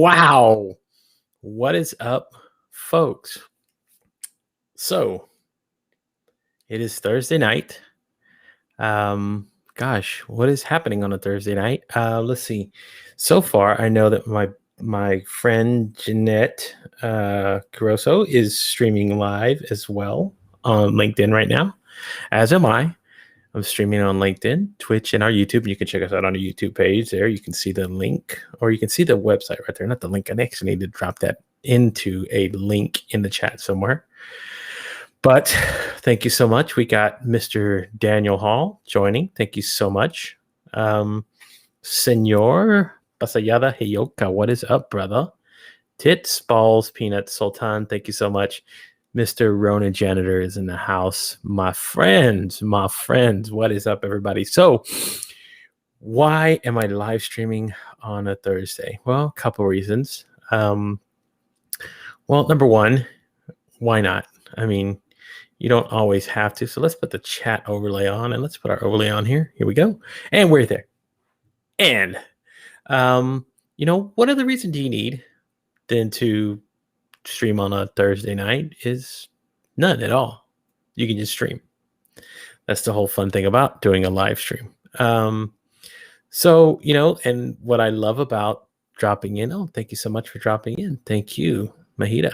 Wow. What is up, folks? So it is Thursday night. Gosh, what is happening on a Thursday night? Let's see. So far, I know that my friend Jeanette Caroso is streaming live as well on LinkedIn right now, as am I. I'm streaming on LinkedIn, Twitch, and our YouTube. You can check us out on our YouTube page there. You can see the link, or you can see the website right there. Not the link. I actually need to drop that into a link in the chat somewhere. But thank you so much. We got Mr. Daniel Hall joining. Thank you so much. Senor Pasayada Heyoka, what is up, brother? Tits, balls, peanuts, Sultan, thank you so much. Mr. Rona Janitor is in the house. My friends, what is up, everybody? So, why am I live streaming on a Thursday? Well, a couple reasons. Well, number one, why not? I mean, you don't always have to. So let's put the chat overlay on, and let's put our overlay on here. Here we go. And we're there. And, what other reason do you need than to stream on a Thursday night? Is none at all. You can just stream. That's the whole fun thing about doing a live stream. So, and what I love about dropping in, oh, thank you so much for dropping in. Thank you, Mahita.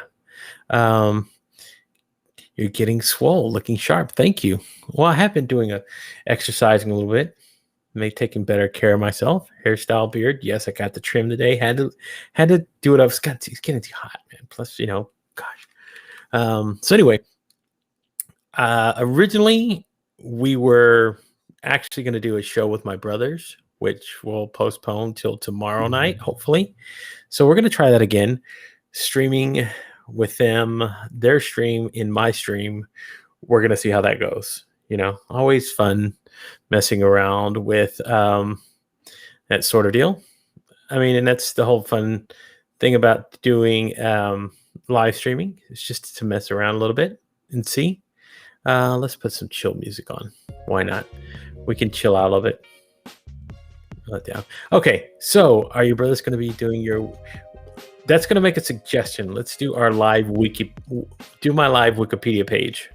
You're getting swole, looking sharp. Thank you. Well, I have been doing exercising a little bit, maybe taking better care of myself. Hairstyle, beard. Yes, I got the trim today. Had to do what I was. It's getting too hot, man. Plus, gosh. So anyway, originally we were actually going to do a show with my brothers, which we'll postpone till tomorrow night, hopefully. So we're going to try that again, streaming with them, their stream in my stream. We're going to see how that goes. Always fun messing around with that sort of deal. I mean, and that's the whole fun thing about doing live streaming. It's just to mess around a little bit and see. Let's put some chill music on. Why not? We can chill out a little bit. Let down. Okay, so are your brothers going to be doing your... That's going to make a suggestion. Let's do our live my live Wikipedia page.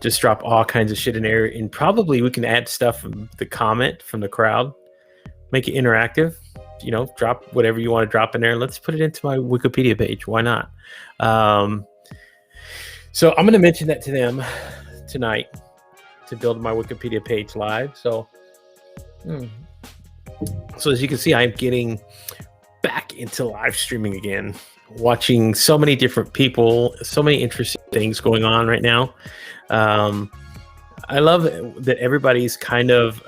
Just drop all kinds of shit in there, and probably we can add stuff from the comment from the crowd. Make it interactive. Drop whatever you want to drop in there. Let's put it into my Wikipedia page. Why not? So I'm going to mention that to them tonight to build my Wikipedia page live. So as you can see, I'm getting back into live streaming again, watching so many different people, so many interesting things going on right now. I love that everybody's kind of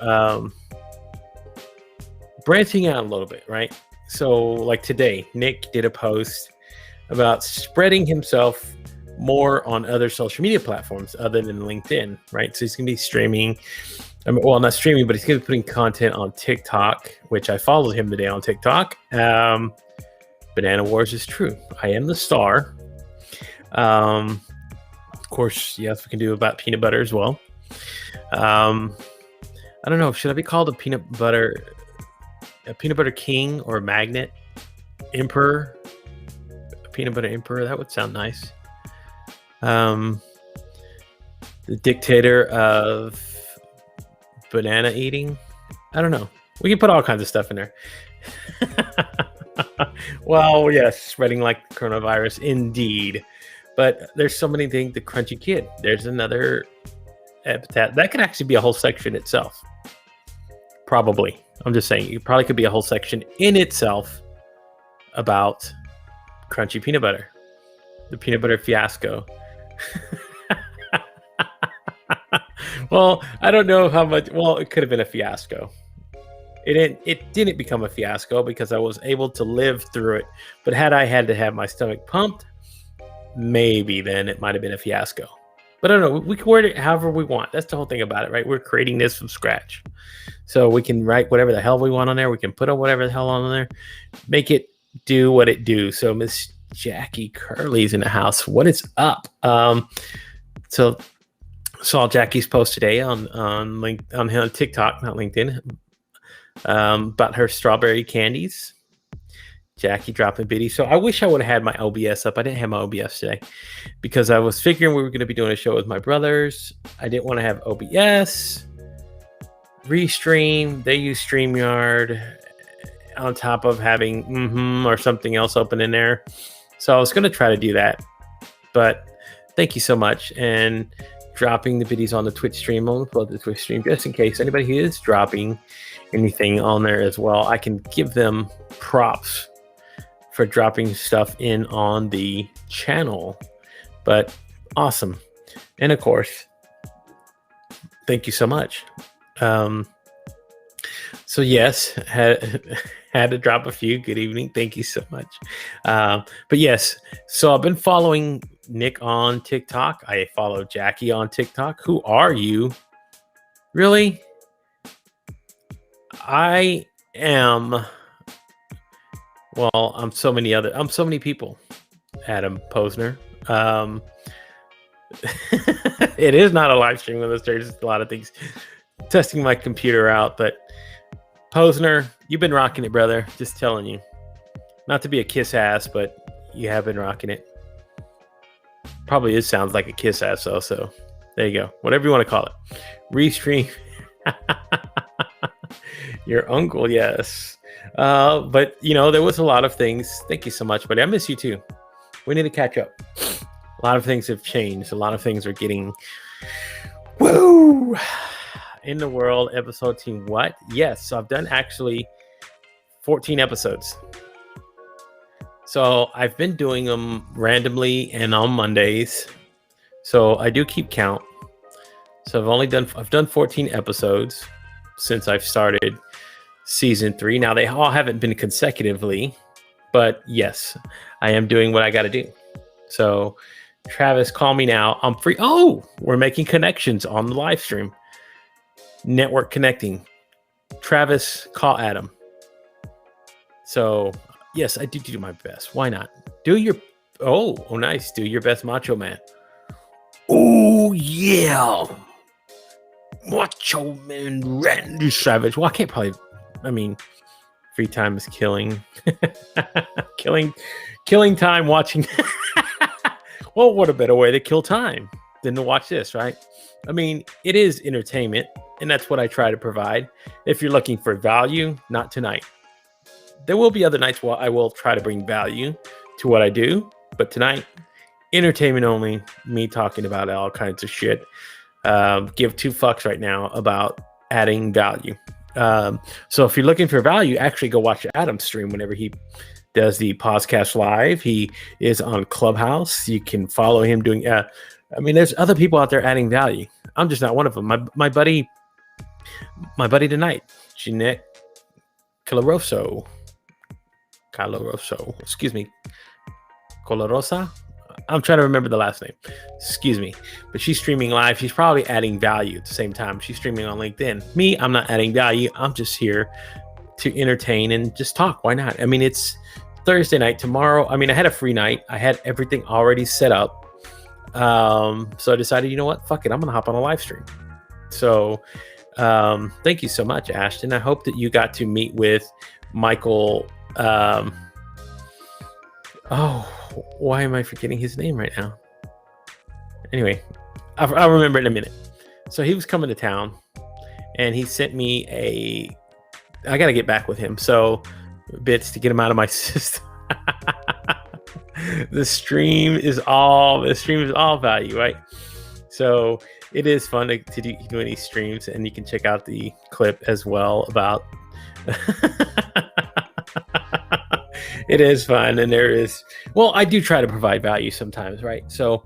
branching out a little bit, right? So like today, Nick did a post about spreading himself more on other social media platforms other than LinkedIn, right? So he's going to be streaming. Not streaming, but he's going to be putting content on TikTok, which I followed him today on TikTok. Banana Wars is true. I am the star. Of course, yes, we can do about peanut butter as well. I don't know. Should I be called a peanut butter king or a magnet emperor? A peanut butter emperor? That would sound nice. The dictator of banana eating. I don't know. We can put all kinds of stuff in there. Well, yes, spreading like coronavirus, indeed. But there's so many things. The Crunchy Kid. There's another epithet. That could actually be a whole section itself. Probably. I'm just saying. It probably could be a whole section in itself about crunchy peanut butter. The peanut butter fiasco. Well, I don't know how much. Well, it could have been a fiasco. It didn't become a fiasco because I was able to live through it. But had I had to have my stomach pumped, maybe then it might have been a fiasco. But I don't know. We can word it however we want. That's the whole thing about it, right? We're creating this from scratch. So we can write whatever the hell we want on there. We can put on whatever the hell on there. Make it do what it do. So Miss Jackie Curley's in the house. What is up? So saw Jackie's post today on TikTok, not LinkedIn, about her strawberry candies. Jackie dropping biddies. So I wish I would have had my OBS up. I didn't have my OBS today because I was figuring we were going to be doing a show with my brothers. I didn't want to have OBS, Restream. They use StreamYard on top of having or something else open in there. So I was going to try to do that. But thank you so much. And dropping the videos on the Twitch stream, I'll upload the Twitch stream just in case anybody who is dropping anything on there as well, I can give them props for dropping stuff in on the channel. But awesome. And of course, thank you so much. So yes, had to drop a few. Good evening. Thank you so much. But yes, so I've been following Nick on TikTok. I follow Jackie on TikTok. Who are you? Really? I am. Well, I'm so many people. Adam Posner. It is not a live stream with us. There's a lot of things. Testing my computer out, but Posner, you've been rocking it, brother. Just telling you. Not to be a kiss ass, but you have been rocking it. Probably it sounds like a kiss ass though, so there you go. Whatever you want to call it. Restream. Your uncle, yes. But you know, there was a lot of things. Thank you so much, buddy. I miss you too. We need to catch up. A lot of things have changed. A lot of things are getting woo in the world. Episode team, what? Yes, so I've done actually 14 episodes. So I've been doing them randomly and on Mondays. So I do keep count. So I've done 14 episodes since I've started season 3. Now they all haven't been consecutively, but yes, I am doing what I got to do. So Travis, call me now. I'm free. Oh, we're making connections on the live stream. Network connecting. Travis, call Adam. So yes, I do my best. Why not? Do your nice. Do your best, Macho Man. Oh yeah, Macho Man Randy Savage. Well, I can't probably. I mean, free time is killing, killing time watching. Well, what a better way to kill time than to watch this, right? I mean, it is entertainment, and that's what I try to provide. If you're looking for value, not tonight. There will be other nights where I will try to bring value to what I do, but tonight, entertainment only, me talking about all kinds of shit. Give two fucks right now about adding value. So if you're looking for value, actually go watch Adam's stream whenever he does the podcast live. He is on Clubhouse. You can follow him doing. I mean, there's other people out there adding value. I'm just not one of them. My buddy tonight, Jeanette Coloroso. Excuse me, Colorosa. I'm trying to remember the last name. Excuse me. But she's streaming live. She's probably adding value at the same time. She's streaming on LinkedIn. Me, I'm not adding value. I'm just here to entertain and just talk. Why not? I mean, it's Thursday night. Tomorrow, I mean, I had a free night. I had everything already set up. So I decided, you know what? Fuck it. I'm going to hop on a live stream. So thank you so much, Ashton. I hope that you got to meet with Michael. Why am I forgetting his name right now? Anyway, I'll remember in a minute. So he was coming to town and he sent me I got to get back with him. So bits to get him out of my system. The stream is all value, right? So it is fun to do any streams, and you can check out the clip as well about it is fun, and I do try to provide value sometimes, right? So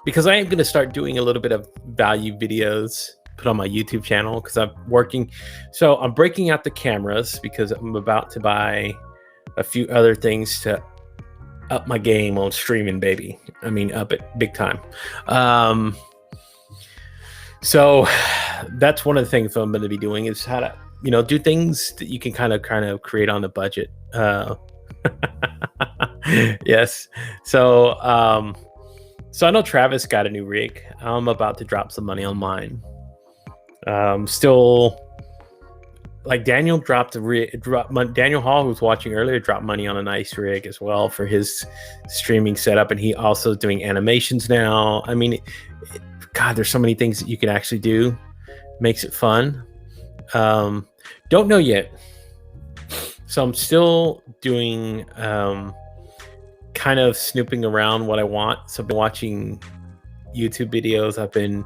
because I am going to start doing a little bit of value videos put on my YouTube channel, because I'm breaking out the cameras because I'm about to buy a few other things to up my game on streaming, baby. I mean, up it big time. So that's one of the things I'm going to be doing is how to, do things that you can kind of create on a budget. Yes. So I know Travis got a new rig. I'm about to drop some money on mine. Still like Daniel dropped Daniel Hall, who was watching earlier, dropped money on a nice rig as well for his streaming setup, and he also doing animations now. I mean, God, there's so many things that you can actually do. Makes it fun. Don't know yet, so I'm still doing kind of snooping around what I want. So I've been watching YouTube videos. I've been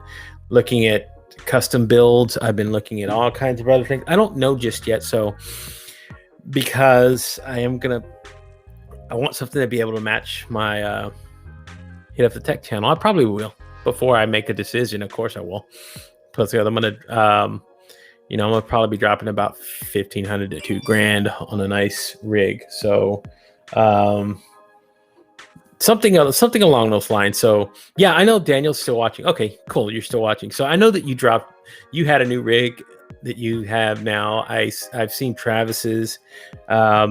looking at custom builds. I've been looking at all kinds of other things. I don't know just yet. So because I want something to be able to match my Hit Up the Tech channel. I probably will before I make a decision. Of course I will. Plus I'm gonna I'm gonna probably be dropping about $1,500 to $2,000 on a nice rig. So something along those lines. So yeah, I know Daniel's still watching. Okay, cool. You're still watching. So I know that you had a new rig that you have now. I've seen Travis's,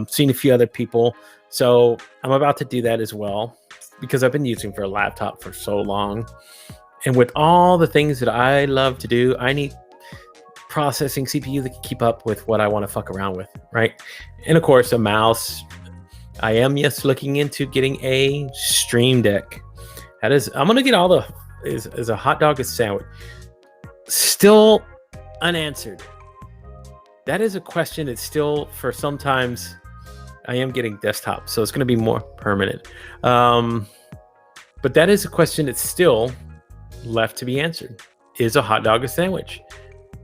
seen a few other people. So I'm about to do that as well because I've been using for a laptop for so long. And with all the things that I love to do, I need processing CPU that can keep up with what I want to fuck around with, right? And of course, a mouse. I am looking into getting a Stream Deck. I'm gonna get all is a hot dog a sandwich? Still unanswered. That is a question that's still, for sometimes I am getting desktop, so it's gonna be more permanent. But that is a question that's still left to be answered. Is a hot dog a sandwich?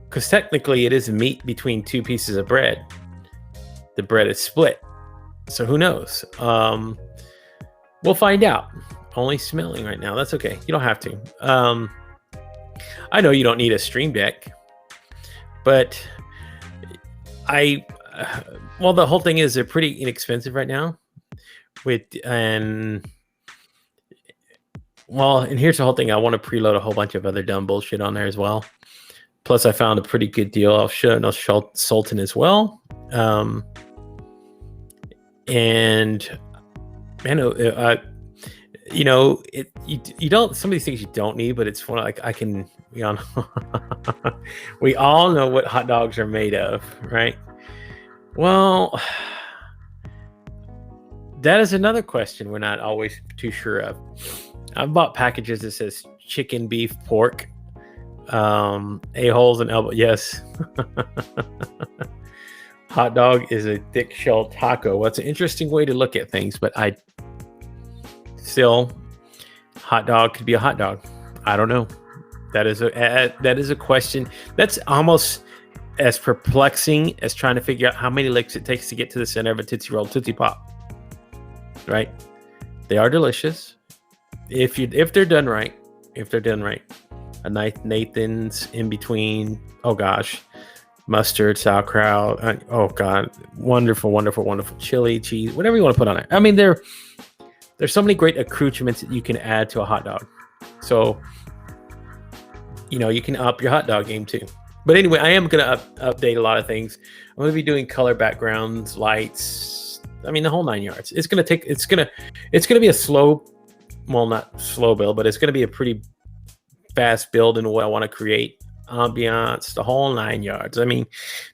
Because technically it is meat between two pieces of bread. The bread is split. So who knows? We'll find out. Only smelling right now. That's okay. You don't have to. I know you don't need a Stream Deck, but the whole thing is they're pretty inexpensive right now. And here's the whole thing. I want to preload a whole bunch of other dumb bullshit on there as well. Plus, I found a pretty good deal off Sultan as well. And man, you don't, some of these things you don't need, but it's one like we all know what hot dogs are made of, right? Well, that is another question we're not always too sure of. I've bought packages that says chicken, beef, pork, a-holes and elbow. Yes. Hot dog is a thick shell taco. Well, it's an interesting way to look at things, but hot dog could be a hot dog. I don't know. That is a question that's almost as perplexing as trying to figure out how many licks it takes to get to the center of a Tootsie Roll Tootsie Pop. Right? They are delicious if they're done right. A nice Nathan's in between. Oh gosh. Mustard, sauerkraut, oh god, wonderful chili, cheese, whatever you want to put on it. I mean, there's so many great accoutrements that you can add to a hot dog. So, you can up your hot dog game too. But anyway, I am gonna update a lot of things. I'm gonna be doing color backgrounds, lights. I mean, the whole 9 yards. It's gonna be a slow, well, not slow build, but it's gonna be a pretty fast build in what I want to create. Ambiance, the whole 9 yards. I mean,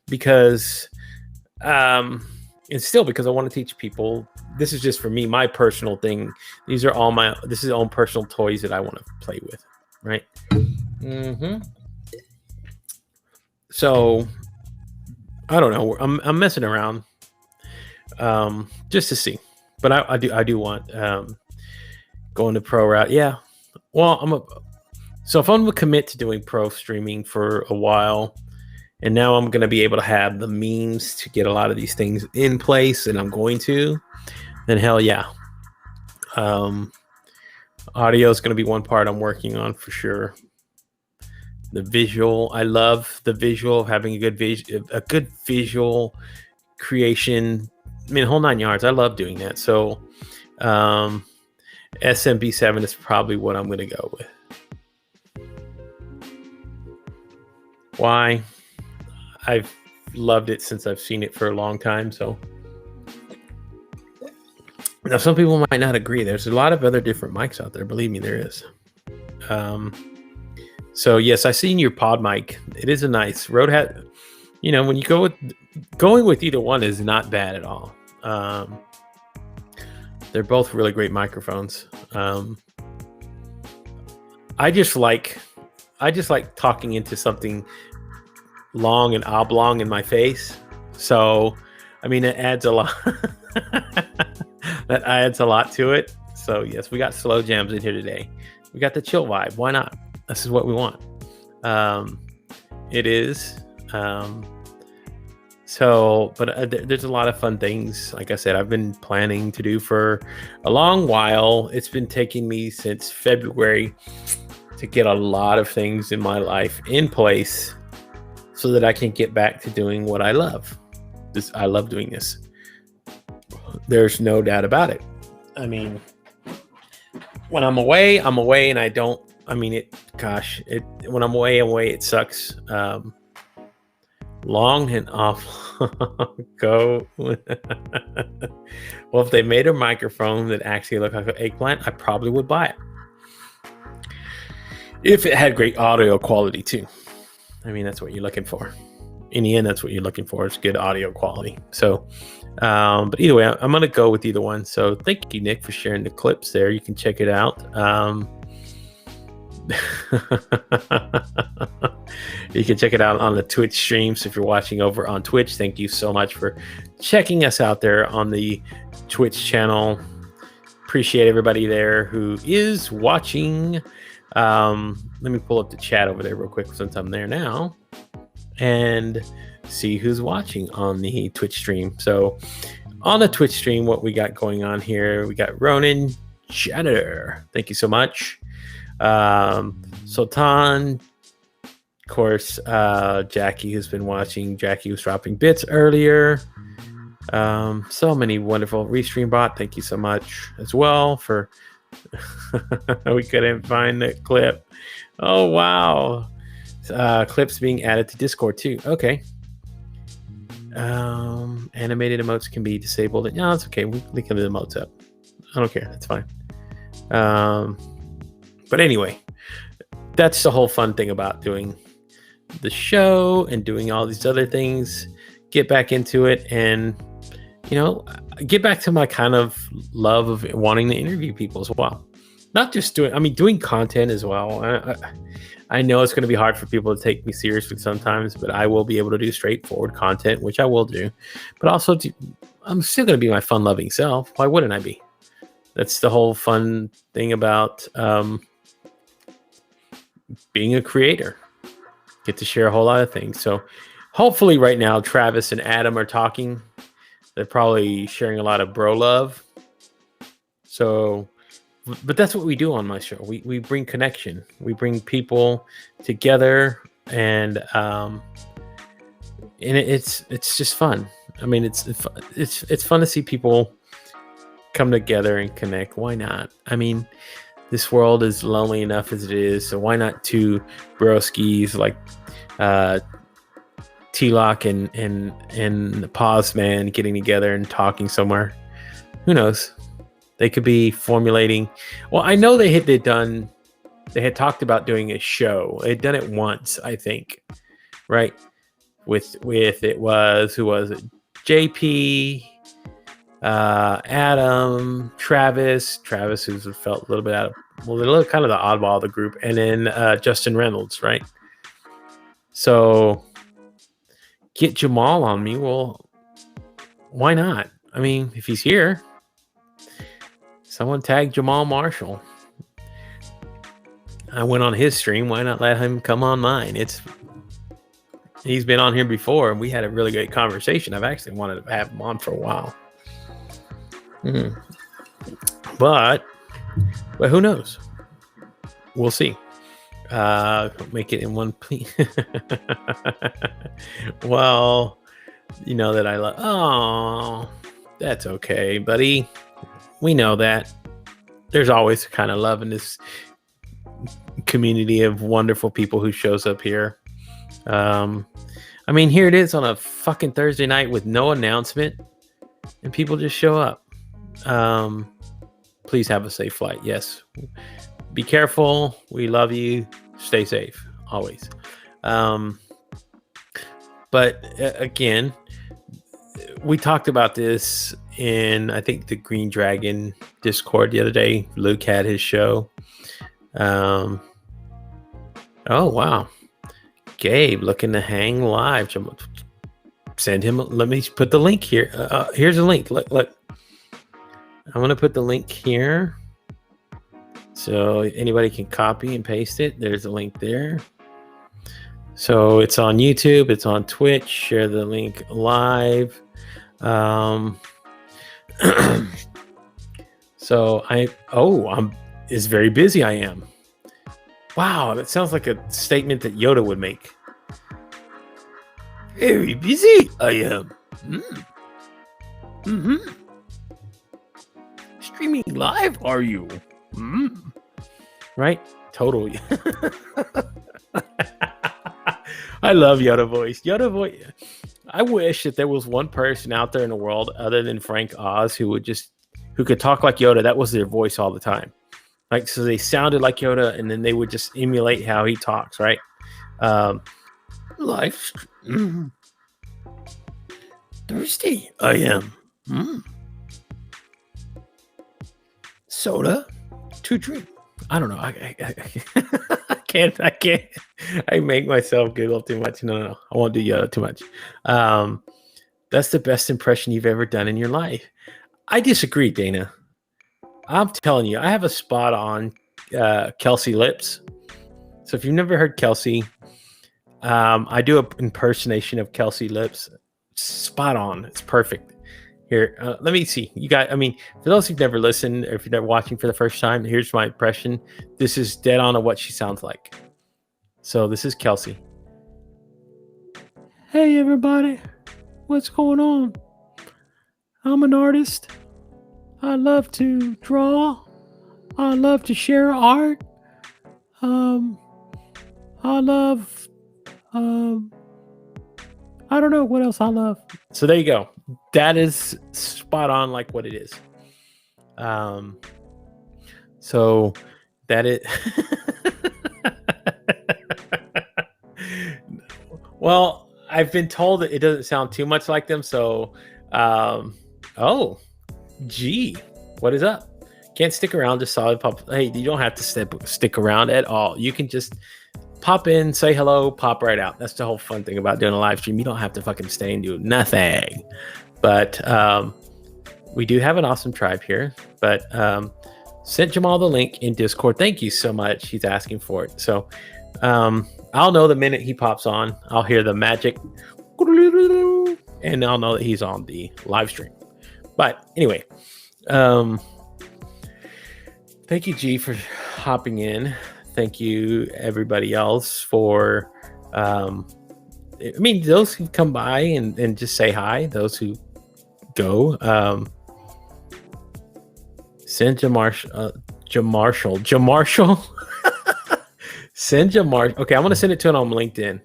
because it's still because I want to teach people. This is just for me, my personal thing. This is all personal toys that I want to play with, right? So I don't know. I'm messing around just to see, but I do want going the pro route. Yeah. Well, so if I'm going to commit to doing pro streaming for a while, and now I'm going to be able to have the means to get a lot of these things in place, and I'm going to, then hell yeah. Audio is going to be one part I'm working on for sure. The visual, I love the visual, having a good visual creation. I mean, whole 9 yards. I love doing that. So SMB7 is probably what I'm going to go with. Why? I've loved it since I've seen it for a long time. So now some people might not agree. There's a lot of other different mics out there. Believe me, there is. So yes, I seen your pod mic. It is a nice Rode hat. When you go with going with either one is not bad at all. They're both really great microphones. I just like talking into something long and oblong in my face. So, I mean, it adds a lot. That adds a lot to it. So, yes, we got slow jams in here today. We got the chill vibe. Why not? This is what we want. It is. There's a lot of fun things. Like I said, I've been planning to do for a long while. It's been taking me since February to get a lot of things in my life in place so that I can get back to doing what I love. I love doing this. There's no doubt about it. I mean, when I'm away, and I don't. I mean, when I'm away, it sucks. Long and off go. Well, if they made a microphone that actually looked like an eggplant, I probably would buy it. If it had great audio quality too. I mean, that's what you're looking for. In the end, that's what you're looking for. It's good audio quality. So, but either way, I'm going to go with either one. So thank you, Nick, for sharing the clips there. You can check it out. You can check it out on the Twitch stream. So if you're watching over on Twitch, thank you so much for checking us out there on the Twitch channel. Appreciate everybody there who is watching. Let me pull up the chat over there real quick since I'm there now and see who's watching on the Twitch stream. So on the Twitch stream, what we got going on here, we got Ronan Janitor. Thank you so much. Sultan, of course, Jackie who's been watching. Jackie was dropping bits earlier. So many wonderful Restream bot. Thank you so much as well for we couldn't find the clip. Oh wow. Clips being added to Discord too. Okay. Animated emotes can be disabled. No, it's okay. We can leave the emotes up. I don't care. That's fine. But anyway, that's the whole fun thing about doing the show and doing all these other things. Get back into it and, get back to my kind of love of wanting to interview people as well. Not just doing content as well. I know it's going to be hard for people to take me seriously sometimes, but I will be able to do straightforward content, which I will do. But also, I'm still going to be my fun-loving self. Why wouldn't I be? That's the whole fun thing about being a creator. Get to share a whole lot of things. So hopefully right now, Travis and Adam are talking. They're probably sharing a lot of bro love. So, but that's what we do on my show. We bring connection. We bring people together, and it's just fun. I mean, it's fun to see people come together and connect. Why not? I mean, this world is lonely enough as it is, so why not two broskies like T-Lock and the Pause Man getting together and talking somewhere? Who knows? They could be formulating. Well, I know they had talked about doing a show. They'd done it once, I think, right? With who was it? JP, Adam, Travis, who's felt a little bit kind of the oddball of the group, and then Justin Reynolds, right? So get Jamal on me. Well, why not? I mean, if he's here, someone tag Jamal Marshall. I went on his stream. Why not let him come on mine? He's been on here before, and we had a really great conversation. I've actually wanted to have him on for a while. But who knows? We'll see. Make it in one piece. Well, you know that I love. Oh, that's okay, buddy. We know that there's always kind of love in this community of wonderful people who shows up here. I mean, here it is on a fucking Thursday night with no announcement, and people just show up. Please have a safe flight. Yes. Be careful. We love you. Stay safe. Always. But again, we talked about this in, I think, the Green Dragon Discord the other day. Luke had his show. Oh, wow. Gabe looking to hang live. Send him. Let me put the link here. Here's a link. Look. I'm going to put the link here so anybody can copy and paste it. There's a link there. So it's on YouTube. It's on Twitch. Share the link live. So I'm is very busy. I am. Wow, that sounds like a statement that Yoda would make. Very busy I am. Streaming live, are you? Right? Totally. I love Yoda voice. Yoda voice. I wish that there was one person out there in the world other than Frank Oz who could talk like Yoda. That was their voice all the time. Like, so they sounded like Yoda, and then they would just emulate how he talks, right? Life. Thirsty I am. Soda to drink. I don't know. I can't. I make myself giggle too much. No. I won't do Yoda too much. That's the best impression you've ever done in your life. I disagree, Dana. I'm telling you, I have a spot on Kelsey Lips. So if you've never heard Kelsey, I do an impersonation of Kelsey Lips. Spot on. It's perfect. Here, let me see. You got, I mean, for those who've never listened, or if you're watching for the first time, here's my impression. This is dead on of what she sounds like. So this is Kelsey. Hey, everybody. What's going on? I'm an artist. I love to draw. I love to share art. I love, I don't know what else I love. So there you go. That is spot on like what it is. So that it, well, I've been told that it doesn't sound too much like them. So, oh, gee, what is up? Can't stick around, just solid pop. Hey, you don't have to stick around at all. You can just pop in, say hello, pop right out. That's the whole fun thing about doing a live stream. You don't have to fucking stay and do nothing. But we do have an awesome tribe here. But sent Jamal the link in Discord. Thank you so much. He's asking for it. So I'll know the minute he pops on. I'll hear the magic, and I'll know that he's on the live stream. But anyway, thank you, G, for hopping in. Thank you, everybody else, for I mean, those who come by and just say hi, those who go. Send Jamarshall. Send Jamar. Okay, I'm gonna send it to him on LinkedIn.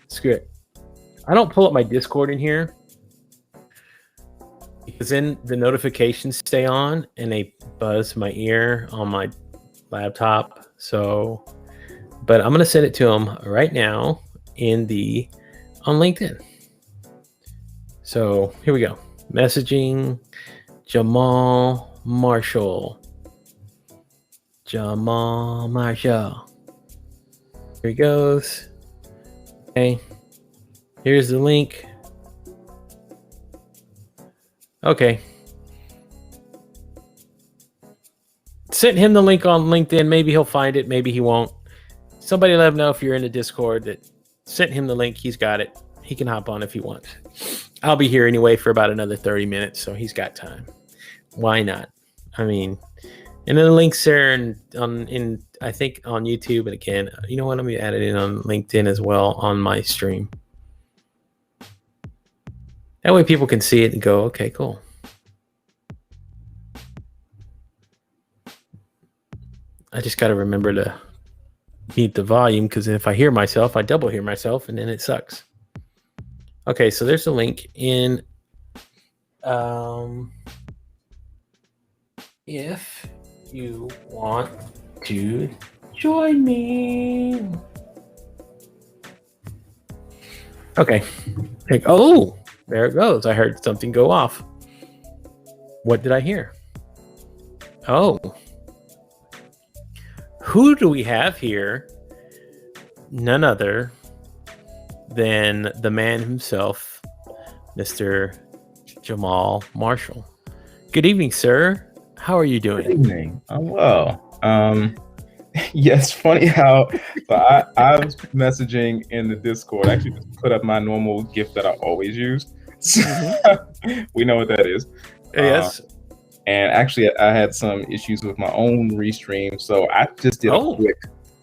Screw it. I don't pull up my Discord in here because then the notifications stay on and they buzz my ear on my laptop. So, but I'm gonna send it to him right now on LinkedIn. So here we go. Messaging Jamal Marshall. Jamal Marshall. Here he goes. Okay. Here's the link. Okay. Send him the link on LinkedIn. Maybe he'll find it. Maybe he won't. Somebody let him know if you're in the Discord that sent him the link. He's got it. He can hop on if he wants. I'll be here anyway for about another 30 minutes, so he's got time. Why not? I mean, and then the links there in I think on YouTube, and again, you know what? Let me add it in on LinkedIn as well on my stream. That way people can see it and go, okay, cool. I just got to remember to mute the volume, because if I hear myself, I double hear myself, and then it sucks. Okay, so there's the link in. If you want to join me. Okay. Oh, There it goes. I heard something go off. What did I hear? Oh. Who do we have here? None other than the man himself, Mr. Jamal Marshall. Good evening, sir. How are you doing? Good evening. I'm well. Yes, funny how I was messaging in the Discord. I actually just put up my normal GIF that I always use. So we know what that is. Yes. And actually, I had some issues with my own restream, so I just did a quick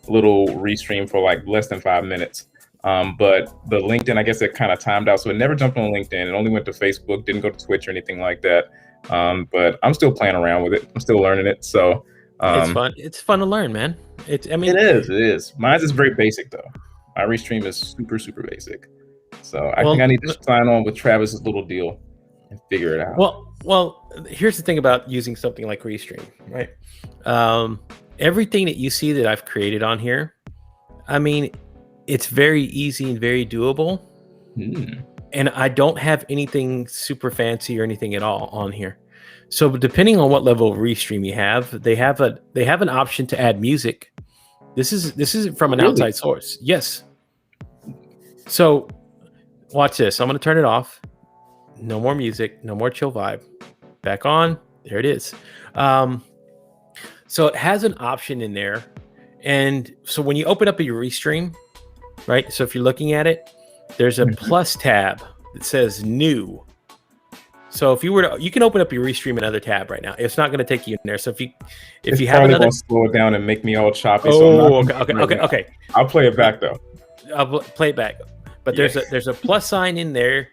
little restream for like less than 5 minutes. But the LinkedIn, I guess it kind of timed out, so it never jumped on LinkedIn. It only went to Facebook, didn't go to Twitch or anything like that. But I'm still playing around with it. I'm still learning it. So it's fun. It's fun to learn, man. It is. Mine's is very basic though. My restream is super, super basic. So I think I need to sign on with Travis's little deal and figure it out. Well, here's the thing about using something like Restream, right? Everything that you see that I've created on here, I mean, it's very easy and very doable. And I don't have anything super fancy or anything at all on here. So depending on what level of Restream you have, they have an option to add music. This is from an outside source. Yes. So watch this. I'm going to turn it off. No more music, no more chill vibe. Back on. There it is. So it has an option in there. And so when you open up your Restream, right? So if you're looking at it, there's a plus tab that says new. So if you were to, you can open up your Restream another tab right now. It's not going to take you in there. So if you have another, gonna slow it down and make me all choppy. Okay. I'll play it back though. I'll play it back. But there's a plus sign in there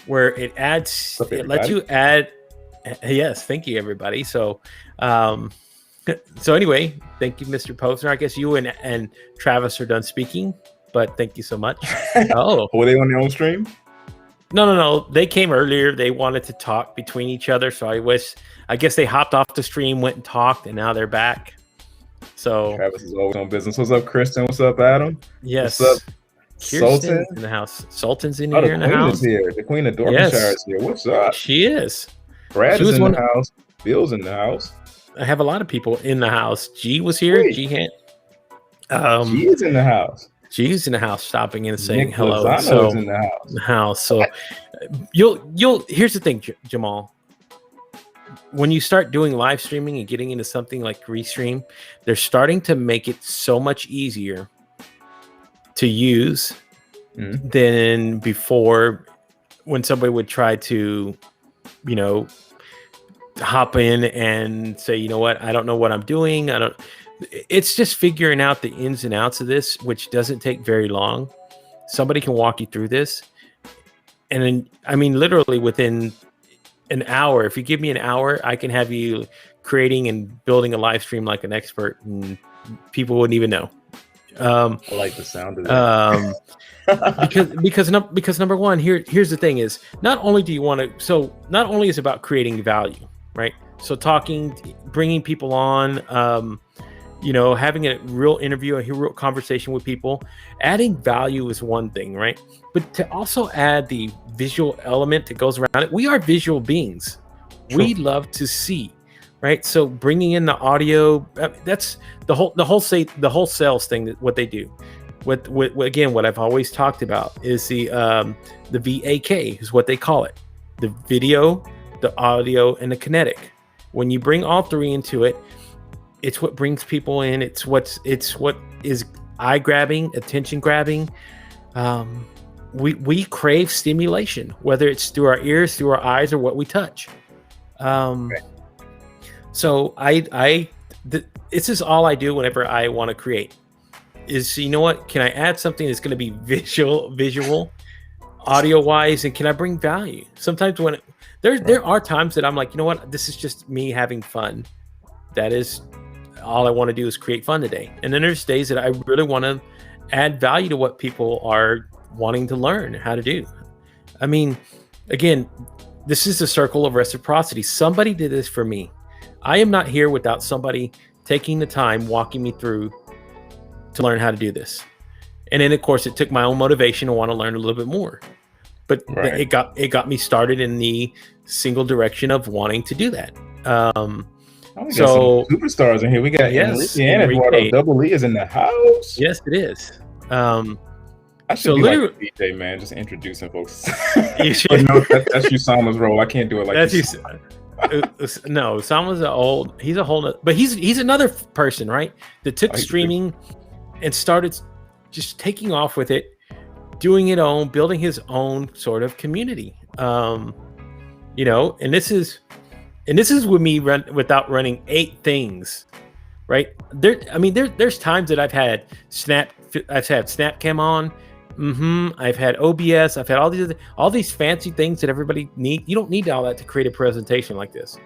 where it adds. It lets you add. Yes, thank you, everybody. So, so anyway, thank you, Mr. Posner. I guess you and Travis are done speaking, but thank you so much. Were they on their own stream? No. They came earlier. They wanted to talk between each other. So I guess they hopped off the stream, went and talked, and now they're back. So Travis is always on business. What's up, Kristen? What's up, Adam? Yes. What's up, Sultan in the house. Sultan's in here in the house. The Queen of Dorsetshire is here. What's up? She is. Brad is in the house. Bill's in the house. I have a lot of people in the house. G was here. G is in the house. G's in the house, stopping in and saying Nick hello. Lozano's in the house. So you'll. Here's the thing, Jamal. When you start doing live streaming and getting into something like Restream, they're starting to make it so much easier to use than before, when somebody would try to, hop in and say, you know what, I don't know what I'm doing. It's just figuring out the ins and outs of this, which doesn't take very long. Somebody can walk you through this. And then, I mean, literally within an hour, if you give me an hour, I can have you creating and building a live stream like an expert, and people wouldn't even know. I like the sound of that. because number one, here's the thing is, not only is it about creating value, right? So bringing people on, having a real interview, a real conversation with people, adding value is one thing, right? But to also add the visual element that goes around it, we are visual beings. True. We love to see, right? So bringing in the audio, that's the whole sales thing. What they do, what again, what I've always talked about is the VAK is what they call it: the video, the audio, and the kinetic. When you bring all three into it, it's what brings people in. It's what is eye grabbing, attention grabbing. We crave stimulation, whether it's through our ears, through our eyes, or what we touch. So this is all I do whenever I want to create. Is, you know what? Can I add something that's going to be visual, audio wise, and can I bring value? Sometimes when there are times that I'm like, you know what? This is just me having fun. That is all I want to do, is create fun today. And then there's days that I really want to add value to what people are wanting to learn how to do. I mean, again, this is a circle of reciprocity. Somebody did this for me. I am not here without somebody taking the time, walking me through to learn how to do this. And then, of course, it took my own motivation to want to learn a little bit more. but Right. it got me started in the single direction of wanting to do that. Oh, we got So some superstars in here. We got yes, Enrique and Eduardo. Enrique. Double E is in the house. Yes, it is. I should So be like literally- a DJ, man, just introducing folks. You should- But no, that's Usama's role. I can't do it like That's this. no, Sama's he's a whole but he's another person, right? That took I agree. streaming and started just taking off with it, doing it own, building his own sort of community. You know, and this is with me without running 8 things, right? There's times that I've had Snapcam on. I've had OBS. I've had all these fancy things that everybody need. You don't need all that to create a presentation like this.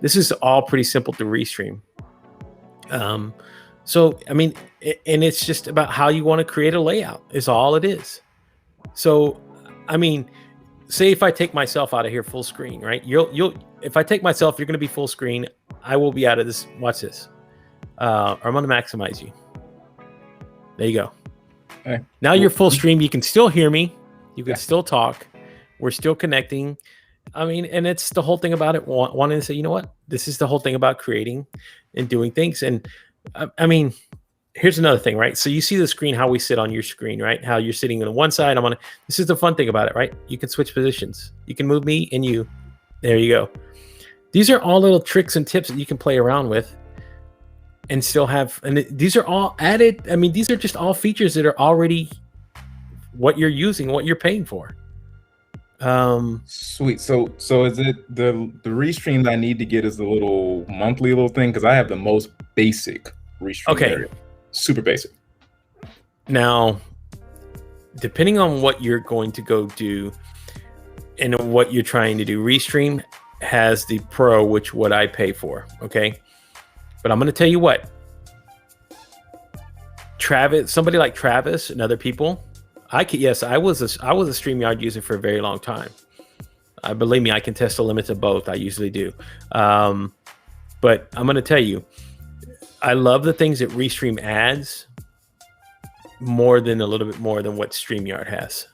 This is all pretty simple to restream. So I mean, and it's just about how you want to create a layout. Is all it is. So I mean, say if I take myself out of here full screen, right? If I take myself, you're going to be full screen. I will be out of this. Watch this. Or I'm going to maximize you. There you go. Okay. Now you're full stream. You can still hear me. You can Yeah. still talk. We're still connecting. I mean, and it's the whole thing about it. Wanting to say, you know what? This is the whole thing about creating and doing things. And I mean, here's another thing, right? So you see the screen, how we sit on your screen, right? How you're sitting on one side. This is the fun thing about it, right? You can switch positions. You can move me and you. There you go. These are all little tricks and tips that you can play around with. And still have, and these are all added. I mean, these are just all features that are already what you're using, what you're paying for. Sweet. So is it the restream that I need to get is the little monthly little thing? Because I have the most basic restream. Okay. area. Super basic. Now, depending on what you're going to go do and what you're trying to do, Restream has the Pro, which what I pay for. Okay. But I'm going to tell you what, somebody like Travis and other people, I was a StreamYard user for a very long time. Believe me, I can test the limits of both. I usually do. But I'm going to tell you, I love the things that Restream adds a little bit more than what StreamYard has.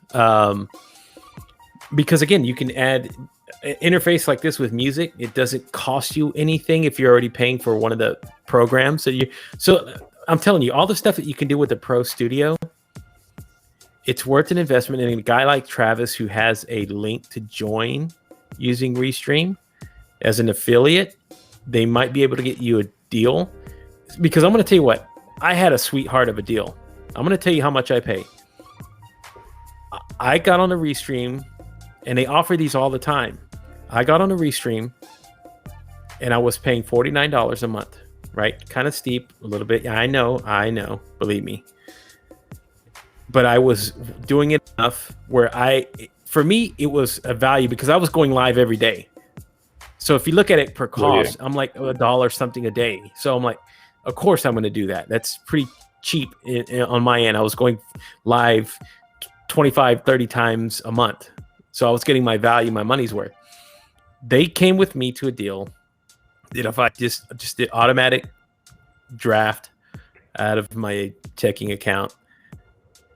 Because again, you can add an interface like this with music. It doesn't cost you anything if you're already paying for one of the programs. So I'm telling you, all the stuff that you can do with the Pro Studio, it's worth an investment. And a guy like Travis, who has a link to join using Restream as an affiliate, they might be able to get you a deal. Because I'm going to tell you what, I had a sweetheart of a deal. I'm going to tell you how much I pay. I got on a Restream, and they offer these all the time. I got on a Restream, and I was paying $49 a month, right? Kind of steep, a little bit. I know, believe me. But I was doing it enough where for me, it was a value because I was going live every day. So if you look at it per cost, I'm like $1 something a day. So I'm like, of course I'm going to do that. That's pretty cheap on my end. I was going live 25, 30 times a month. So I was getting my value, my money's worth. They came with me to a deal that if I just did automatic draft out of my checking account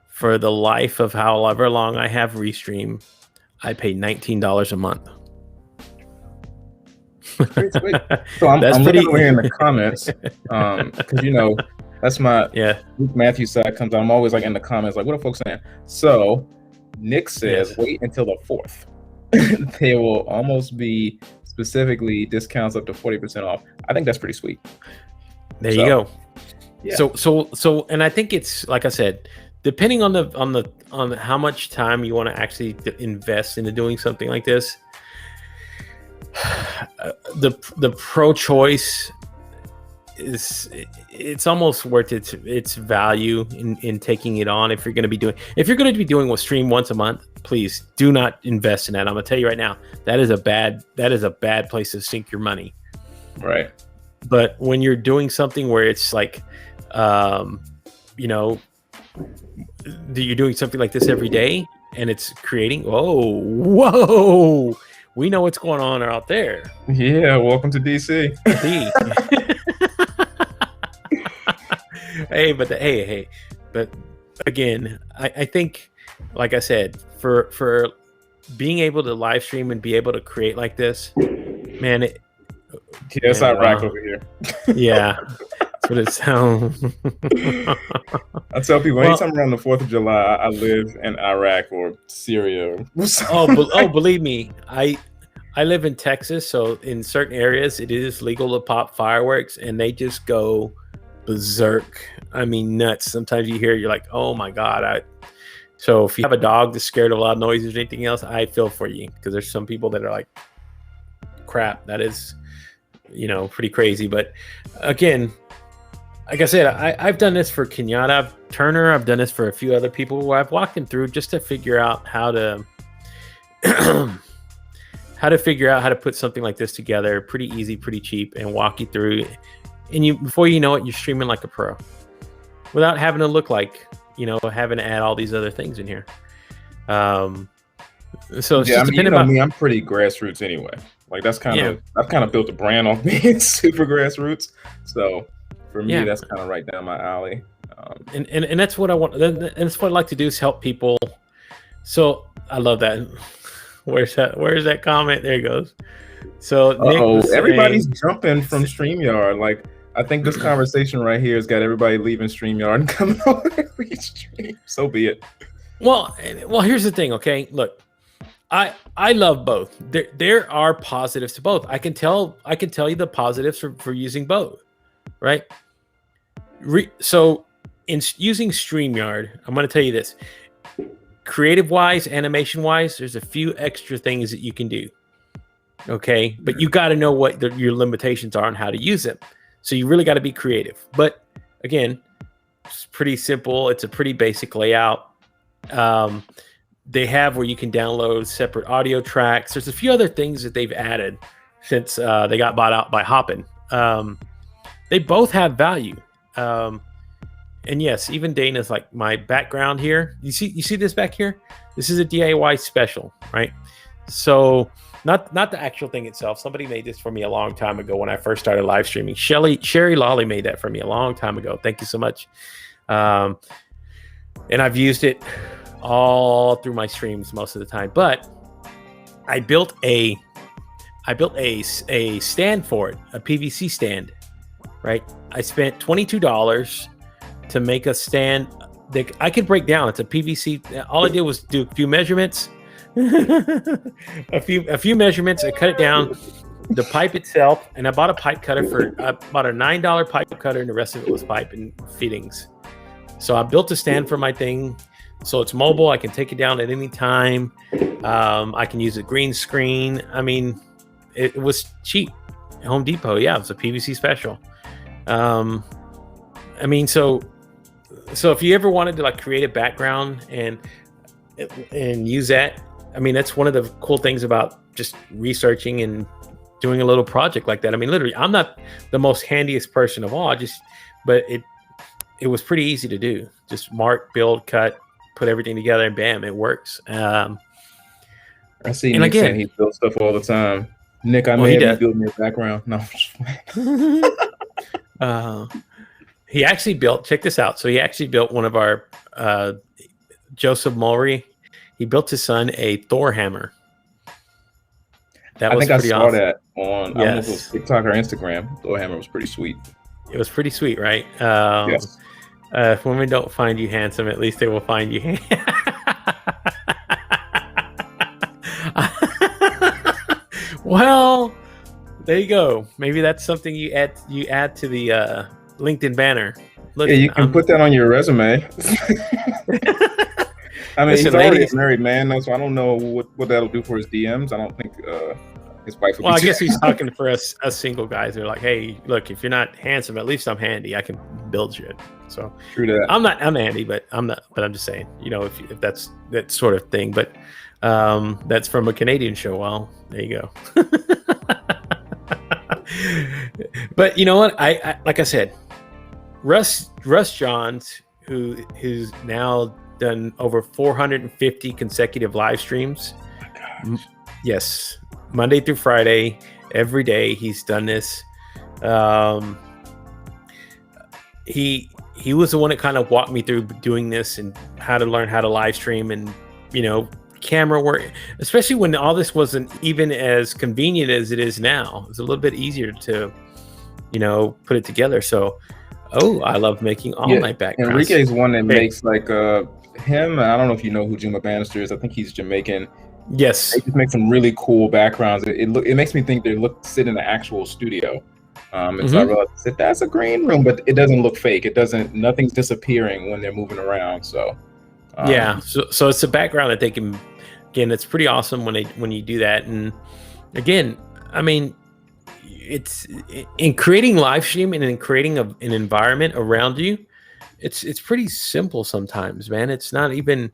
for the life of however long I have Restream, I pay $19 a month. Sweet. So I'm looking over here in the comments because that's my Luke Matthews side comes out. I'm always like in the comments like, what are folks saying? So Nick says wait until the 4th. They will almost be specifically discounts up to 40% off. I think that's pretty sweet. There you go. Yeah. So and I think it's like I said, depending on how much time you want to actually invest into doing something like this, the Pro choice it's almost worth its value in taking it on. If you're going to be doing a stream once a month, please do not invest in that. I'm going to tell you right now, that is a bad place to sink your money. Right. But when you're doing something where it's like, you're doing something like this every day and it's creating, whoa, we know what's going on out there. Yeah. Welcome to DC. But again, I think, like I said, for being able to live stream and be able to create like this, man. It's Iraq over here. Yeah, that's what it sounds. I tell people anytime around the 4th of July, I live in Iraq or Syria. Believe me, I live in Texas, so in certain areas it is legal to pop fireworks, and they just go berserk. I mean, nuts. Sometimes you hear, you're like, oh my god. So if you have a dog that's scared of loud noises or anything else, I feel for you, because there's some people that are like, crap, that is, pretty crazy. But again, like I said, I've done this for Kenyatta Turner. I've done this for a few other people where I've walked them through just to figure out how to figure out how to put something like this together. Pretty easy, pretty cheap, and walk you through. And before you know it, you're streaming like a pro without having to look like, having to add all these other things in here. So it's just me, I'm pretty grassroots anyway. Like that's I've kind of built a brand on being super grassroots. So for me, that's kind of right down my alley. And that's what I want. And that's what I like to do, is help people. So I love that. Where's that comment? There it goes. So everybody's jumping from StreamYard. Like, I think this conversation right here has got everybody leaving StreamYard and coming over to Restream. So be it. Well, here's the thing. Okay, look, I love both. There are positives to both. I can tell you the positives for using both, right? So in using StreamYard, I'm going to tell you this. Creative wise, animation wise, there's a few extra things that you can do. Okay, but you got to know what your limitations are and how to use them. So you really got to be creative. But again, it's pretty simple. It's a pretty basic layout. They have where you can download separate audio tracks. There's a few other things that they've added since they got bought out by Hopin. They both have value. And yes, even Dana's like, my background here. You see this back here? This is a DIY special, right? So not the actual thing itself. Somebody made this for me a long time ago when I first started live streaming. Sherry Lolly made that for me a long time ago. Thank you so much. And I've used it all through my streams most of the time. But I built a stand for it, a PVC stand, right? I spent $22 to make a stand that I could break down. It's a PVC. All I did was do a few measurements, a few measurements. I cut it down, the pipe itself, and I bought a pipe cutter about a $9 pipe cutter, and the rest of it was pipe and fittings. So I built a stand for my thing, so it's mobile. I can take it down at any time. I can use a green screen. I mean, it was cheap. Home Depot, yeah, it was a PVC special. I mean, so if you ever wanted to like create a background and use that, I mean, that's one of the cool things about just researching and doing a little project like that. I mean, literally, I'm not the most handiest person of all, but it was pretty easy to do. Just mark, build, cut, put everything together, and bam, it works. I see Nick saying he builds stuff all the time. Nick, I may have built your background. No, he actually built, check this out. So he actually built one of our, Joseph Maury. He built his son a Thor hammer. I think I saw that on, I don't know if it was TikTok or Instagram. Thor hammer was pretty sweet. It was pretty sweet, right? Yes. If women don't find you handsome, at least they will find you Well, there you go. Maybe that's something you add to the LinkedIn banner. Look, yeah, you can put that on your resume. I mean, he's already a married man, so I don't know what that'll do for his DMs. I don't think his wife will. Well, I guess he's talking for us single guys. They're like, hey, look, if you're not handsome, at least I'm handy. I can build shit. So true that. I'm handy, but I'm not. But I'm just saying, if that's that sort of thing. But that's from a Canadian show. Well, there you go. But you know what? I like I said, Russ Johns, who's now done over 450 consecutive live streams. Yes, Monday through Friday, every day he's done this. He was the one that kind of walked me through doing this and how to learn how to live stream and camera work, especially when all this wasn't even as convenient as it is now. It's a little bit easier to, put it together. So, I love making all night backgrounds. Enrique's one that makes like him. I don't know if you know who Juma Bannister is. I think he's Jamaican. Yes, they just make some really cool backgrounds. It makes me think they sit in the actual studio. And so I realized that that's a green room, but it doesn't look fake. Nothing's disappearing when they're moving around. So so it's a background that they can. Again, it's pretty awesome when you do that. And again, I mean, it's in creating live stream and in creating an environment around you. It's pretty simple sometimes, man. It's not even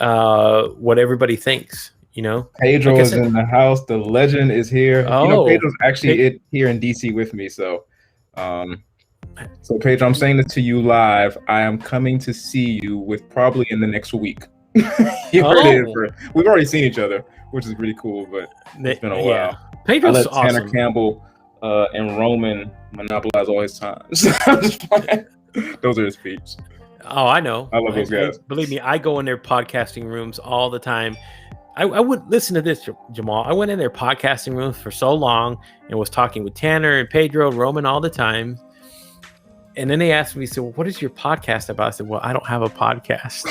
what everybody thinks. Pedro is in the house. The legend is here. Pedro's actually here in DC with me. So Pedro, I'm saying this to you live. I am coming to see you probably in the next week. We've already seen each other, which is really cool, but it's been a while. Yeah. Pedro's I let awesome. Tanner Campbell and Roman monopolize all his time. So I'm just playing. Those are his peeps. Oh, I know. I love those guys. Believe me, I go in their podcasting rooms all the time. I would listen to this, Jamal. I went in their podcasting rooms for so long and was talking with Tanner and Pedro, Roman all the time. And then they asked me, so what is your podcast about? I said, well, I don't have a podcast.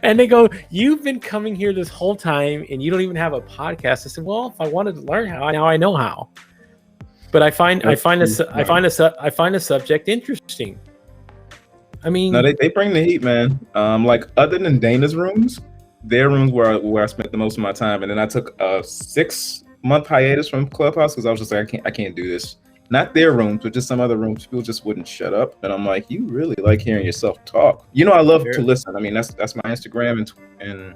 And they go, you've been coming here this whole time and you don't even have a podcast. I said, well, if I wanted to learn how, now I know how. But I find a subject interesting. I mean, no, they bring the heat, man. Like other than Dana's rooms, their rooms where I spent the most of my time, and then I took a 6-month hiatus from Clubhouse because I was just like, I can't do this. Not their rooms, but just some other rooms. People just wouldn't shut up, and I'm like, you really like hearing yourself talk. I love to listen. I mean, that's my Instagram and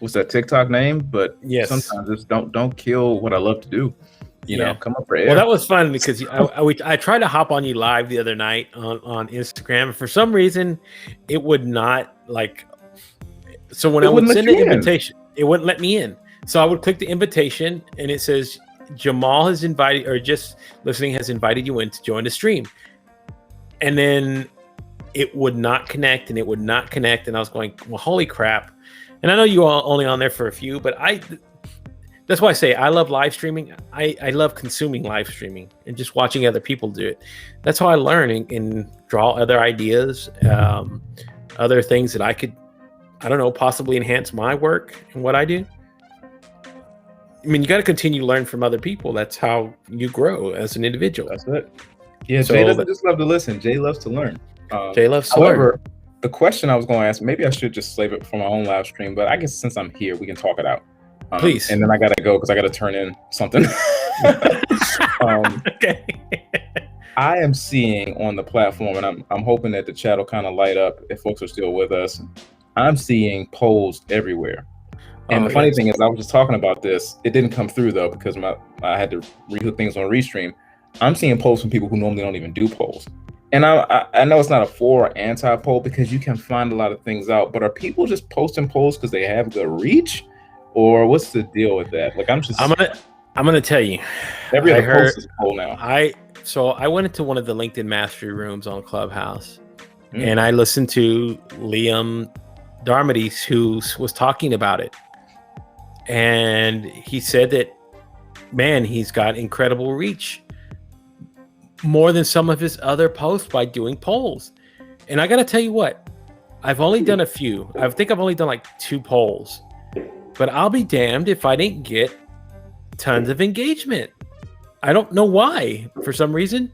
what's that TikTok name? But sometimes just don't kill what I love to do. Come up for air. Well, that was fun because I tried to hop on you live the other night on Instagram. For some reason, it would not So when I would send an invitation, it wouldn't let me in. So I would click the invitation, and it says Jamal has invited, or just listening has invited you in to join the stream. And then it would not connect, and it would not connect, and I was going, well, holy crap! And I know you all only on there for a few, but that's why I say I love live streaming. I love consuming live streaming and just watching other people do it. That's how I learn and draw other ideas, other things that I could, possibly enhance my work and what I do. I mean, you got to continue to learn from other people. That's how you grow as an individual. That's it. Yeah, Jay doesn't just love to listen. Jay loves to learn. Jay loves to learn. The question I was going to ask, maybe I should just save it for my own live stream, but I guess since I'm here, we can talk it out. Please. And then I gotta go because I gotta turn in something. Okay. I am seeing on the platform, and I'm hoping that the chat will kind of light up if folks are still with us. I'm seeing polls everywhere. And the funny thing is, I was just talking about this. It didn't come through though because I had to rehook things on Restream. I'm seeing polls from people who normally don't even do polls. And I know it's not a for or anti poll because you can find a lot of things out. But are people just posting polls because they have good reach? Or what's the deal with that? I'm gonna tell you. Every other post is a poll now. I went into one of the LinkedIn Mastery rooms on Clubhouse, and I listened to Liam Darmides, who was talking about it, and he said that, man, he's got incredible reach, more than some of his other posts by doing polls. And I gotta tell you what, I've only done a few. I think I've only done like 2 polls. But I'll be damned if I didn't get tons of engagement. I don't know why, for some reason,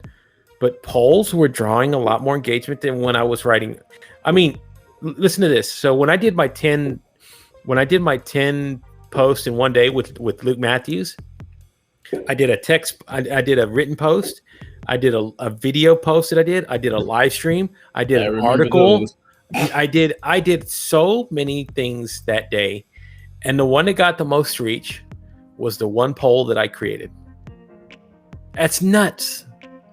but polls were drawing a lot more engagement than when I was writing. I mean, listen to this. So when I did my 10 posts in one day with Luke Matthews, I did a text, I did a written post, I did a video post that I did a live stream, I did an article. I did so many things that day. And the one that got the most reach was the one poll that I created. That's nuts.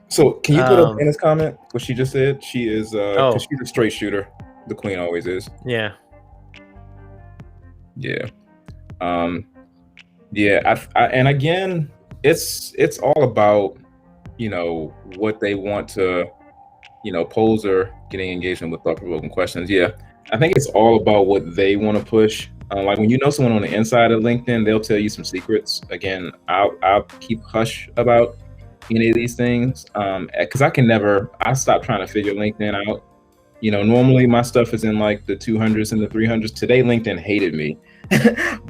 So can you put up Anna's comment? What she just said? She is she's a straight shooter. The queen always is. Yeah. Yeah. Yeah. And again, it's all about, what they want to polls are getting engagement with thought-provoking questions. Yeah, I think it's all about what they want to push. Like when you know someone on the inside of LinkedIn, they'll tell you some secrets. Again, I'll keep hush about any of these things because I stopped trying to figure LinkedIn out. Normally my stuff is in like the 200s and the 300s. Today, LinkedIn hated me,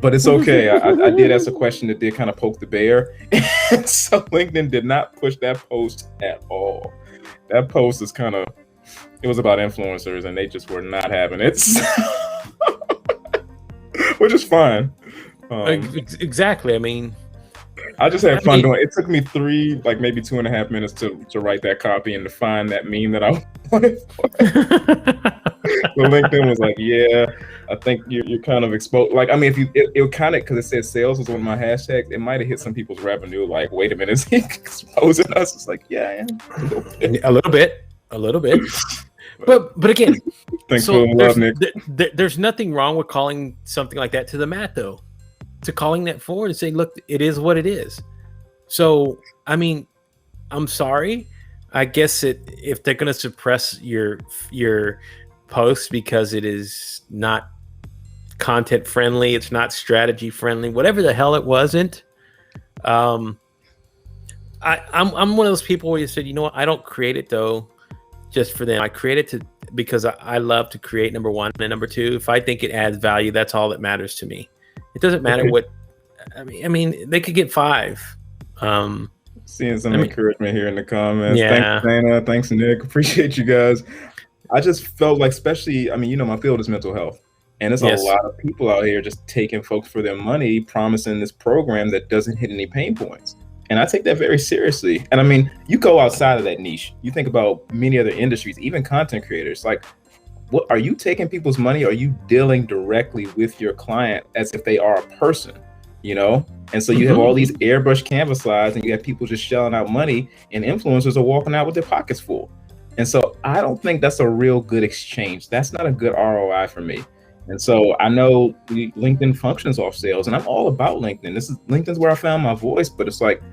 but it's okay. I did ask a question that did kind of poke the bear. So LinkedIn did not push that post at all. That post is it was about influencers and they just were not having it. Which is fine. Exactly. I mean, I just had fun doing it. It took me maybe 2.5 minutes to write that copy and to find that meme that I wanted. So LinkedIn was like, yeah, I think you're kind of exposed. Like, I mean, it kind of, because it said sales was one of my hashtags, it might have hit some people's revenue. Like, wait a minute, is he exposing us? It's like, yeah, I am. A little bit. But again, thanks for the love, Nick. There's nothing wrong with calling something like that to the mat, though. To calling that forward and saying, look, it is what it is. So, I mean, I'm sorry. I guess if they're going to suppress your post because it is not content friendly, it's not strategy friendly, whatever the hell it wasn't. I'm one of those people where you said, you know what, I don't create it though just for them. I create it because I love to create, number one, and number two, if I think it adds value, that's all that matters to me. It doesn't matter what. I mean, they could get 5. Seeing some encouragement here in the comments. Yeah. Thanks, Dana. Thanks, Nick. Appreciate you guys. I just felt like, especially, I mean, my field is mental health, and there's a lot of people out here just taking folks for their money, promising this program that doesn't hit any pain points. And I take that very seriously. And I mean, you go outside of that niche. You think about many other industries, even content creators. Like, what are you taking people's money? Are you dealing directly with your client as if they are a person, And so you have all these airbrush canvas slides and you have people just shelling out money and influencers are walking out with their pockets full. And so I don't think that's a real good exchange. That's not a good ROI for me. And so I know LinkedIn functions off sales and I'm all about LinkedIn. LinkedIn's where I found my voice, but it's like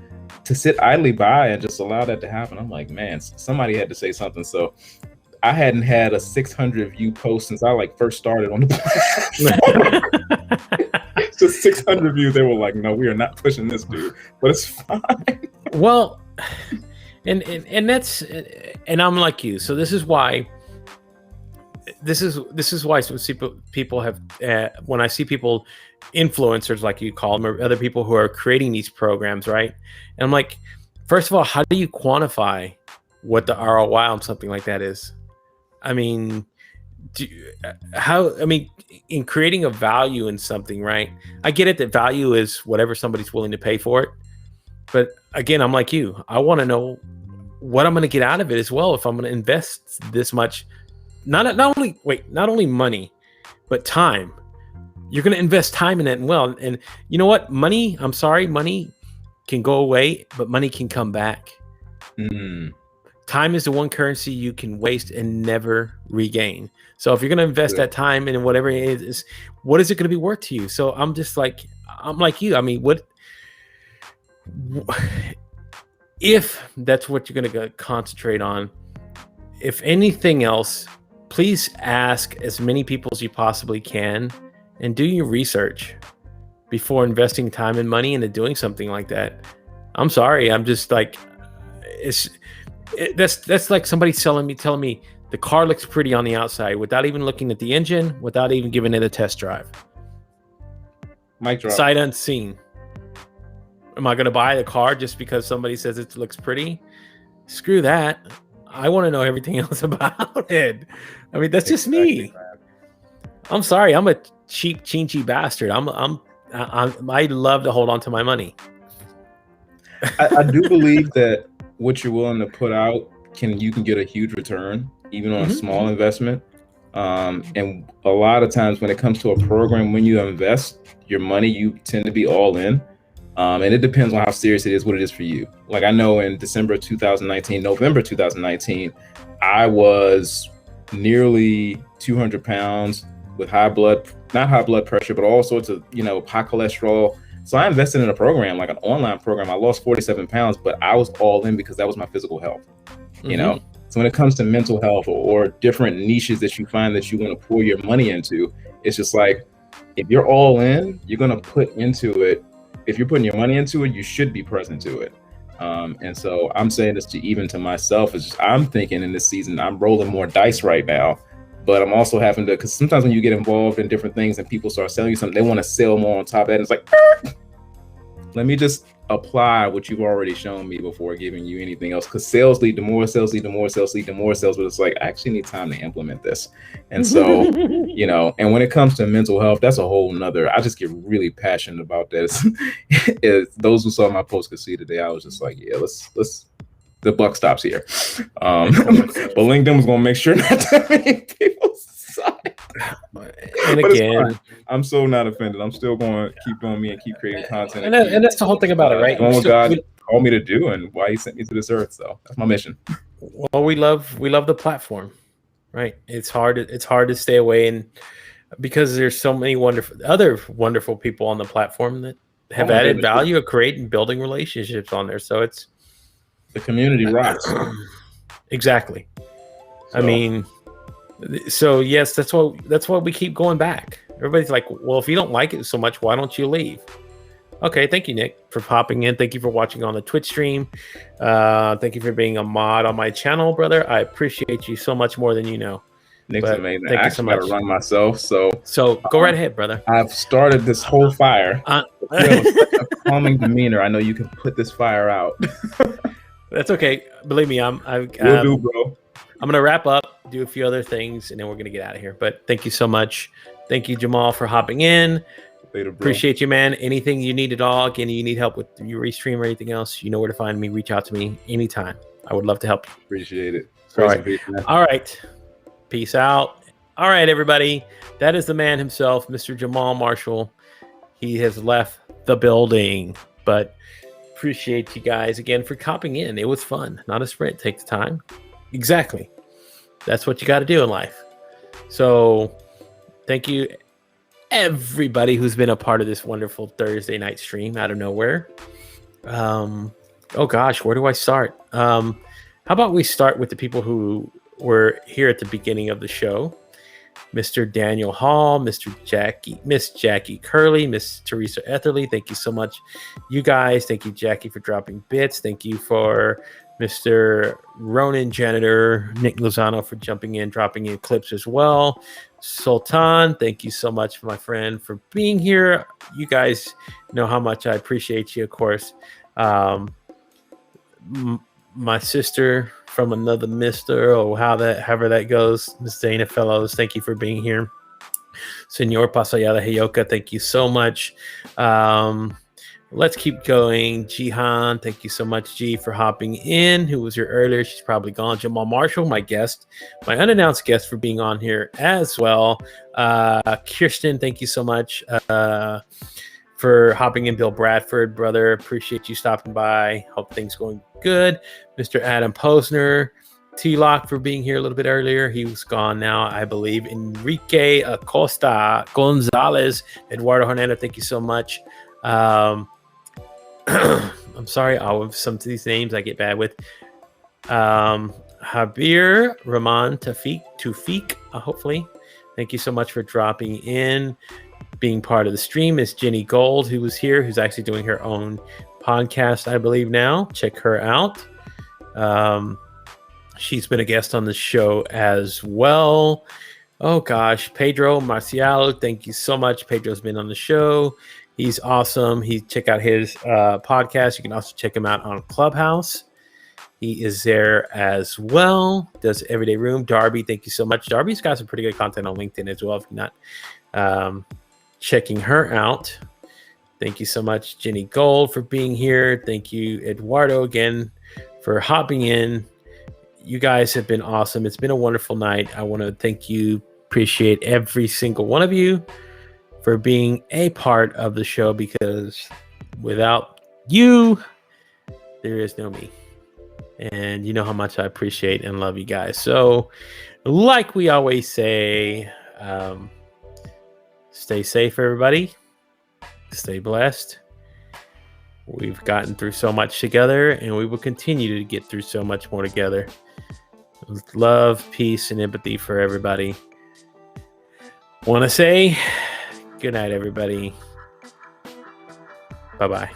to sit idly by and just allow that to happen. I'm like, man, somebody had to say something. So I hadn't had a 600 view post since I first started on the platform. Just 600 views. They were like, no, we are not pushing this dude, but it's fine. Well, and that's, and I'm like you. So this is why some people have, when I see people, influencers like you call them, or other people who are creating these programs, right? And I'm like, first of all, how do you quantify what the ROI on something like that is? I mean, in creating a value in something, right? I get it that value is whatever somebody's willing to pay for it. But again, I'm like you. I want to know what I'm going to get out of it as well. If I'm going to invest this much, not only money, but time. You're going to invest time in it, and you know what? Money can go away, but money can come back. Time is the one currency you can waste and never regain. So if you're going to invest that time in whatever it is, what is it going to be worth to you? So I'm like you. I mean, if that's what you're going to concentrate on, if anything else, please ask as many people as you possibly can and do your research before investing time and money into doing something like that. I'm sorry. I'm just like, that's like somebody telling me the car looks pretty on the outside without even looking at the engine, without even giving it a test drive. Mic drop. Sight unseen. Am I going to buy the car just because somebody says it looks pretty? Screw that. I want to know everything else about it. I mean, that's just me. I'm sorry. I'm a cheap, chinchy bastard. I love to hold on to my money. I do believe that what you're willing to put out you can get a huge return even on a small investment. And a lot of times when it comes to a program, when you invest your money, you tend to be all in. And it depends on how serious it is, what it is for you. Like I know in November 2019, I was nearly 200 pounds with not high blood pressure, but all sorts of, high cholesterol. So I invested in a program, like an online program. I lost 47 pounds, but I was all in because that was my physical health, So when it comes to mental health or different niches that you find that you want to pour your money into, it's just like, if you're all in, you're going to put into it. If you're putting your money into it, you should be present to it. And so I'm saying this to myself, is just, I'm thinking in this season, I'm rolling more dice right now, but I'm also having to, because sometimes when you get involved in different things and people start selling you something, they want to sell more on top of that. And it's like, let me just apply what you've already shown me before giving you anything else, because sales lead to more sales, lead to more sales, lead to more sales. But it's like, I actually need time to implement this. And so, and when it comes to mental health, that's a whole nother, I just get really passionate about this. Those who saw my post could see today, I was just like, yeah, let's the buck stops here. But LinkedIn was going to make sure not that many people saw it. And again, I'm so not offended. I'm still going to keep doing me and keep creating content. And that's the whole thing about it, right? Doing what God called me to do and why He sent me to this earth. So that's my mission. Well, we love the platform, right? It's hard to stay away, and because there's so many wonderful people on the platform that have added value of creating, building relationships on there. So it's the community rocks. Exactly. So. I mean, so yes, that's why we keep going back. Everybody's like, well, if you don't like it so much, why don't you leave? Okay, thank you, Nick, for popping in. Thank you for watching on the Twitch stream. Thank you for being a mod on my channel, brother. I appreciate you so much more than you know. Nick's amazing. I actually got to run myself, so go right ahead, brother. I've started this whole fire. With a calming demeanor. I know you can put this fire out. That's okay. Believe me, will do, bro. I'm gonna wrap up, do a few other things, and then we're gonna get out of here. But thank you so much. Thank you, Jamal, for hopping in. Later, appreciate you, man. Anything you need at all, again, you need help with your restream or anything else, you know where to find me. Reach out to me anytime. I would love to help you. Appreciate it. All right. Peace out. All right, everybody. That is the man himself, Mr. Jamal Marshall. He has left the building, but appreciate you guys again for copping in. It was fun. Not a sprint. Takes time. Exactly. That's what you got to do in life. So thank you, everybody who's been a part of this wonderful Thursday night stream out of nowhere. Oh gosh, where do I start? How about we start with the people who were here at the beginning of the show? Mr. Daniel Hall, Miss Jackie Curley, Miss Teresa Etherly. Thank you so much, you guys. Thank you, Jackie, for dropping bits. Thank you for Mr. Ronan Janitor, Nick Lozano, for jumping in, dropping in clips as well. Sultan, thank you so much, my friend, for being here. You guys know how much I appreciate you, of course. My sister from another mister, or however that goes, Miss Dana Fellows, thank you for being here. Senor Pasayada Heyoka, thank you so much. Let's keep going. Jihan, thank you so much, G, for hopping in. Who was here earlier? She's probably gone. Jamal Marshall, my guest, my unannounced guest, for being on here as well. Kirsten, thank you so much for hopping in. Bill Bradford, brother, appreciate you stopping by. Hope things going good. Mr. Adam Posner, T-Lock, for being here a little bit earlier. He was gone now, I believe. Enrique Acosta Gonzalez, Eduardo Hernandez, thank you so much. I'm sorry, some of these names I get bad with. Habir Rahman Tufik, hopefully. Thank you so much for dropping in, being part of the stream. Is Jenny Gold, who was here, who's actually doing her own podcast, I believe now. Check her out. She's been a guest on the show as well. Oh gosh, Pedro Marcial, thank you so much. Pedro's been on the show. He's awesome. Check out his podcast. You can also check him out on Clubhouse. He is there as well. Does Everyday Room. Darby, thank you so much. Darby's got some pretty good content on LinkedIn as well, if you're not checking her out. Thank you so much, Jenny Gold, for being here. Thank you, Eduardo, again, for hopping in. You guys have been awesome. It's been a wonderful night. I want to thank you, appreciate every single one of you for being a part of the show, because without you, there is no me. And you know how much I appreciate and love you guys. So, like we always say, stay safe, everybody. Stay blessed. We've gotten through so much together, and we will continue to get through so much more together. Love, peace, and empathy for everybody. Want to say good night, everybody. Bye-bye.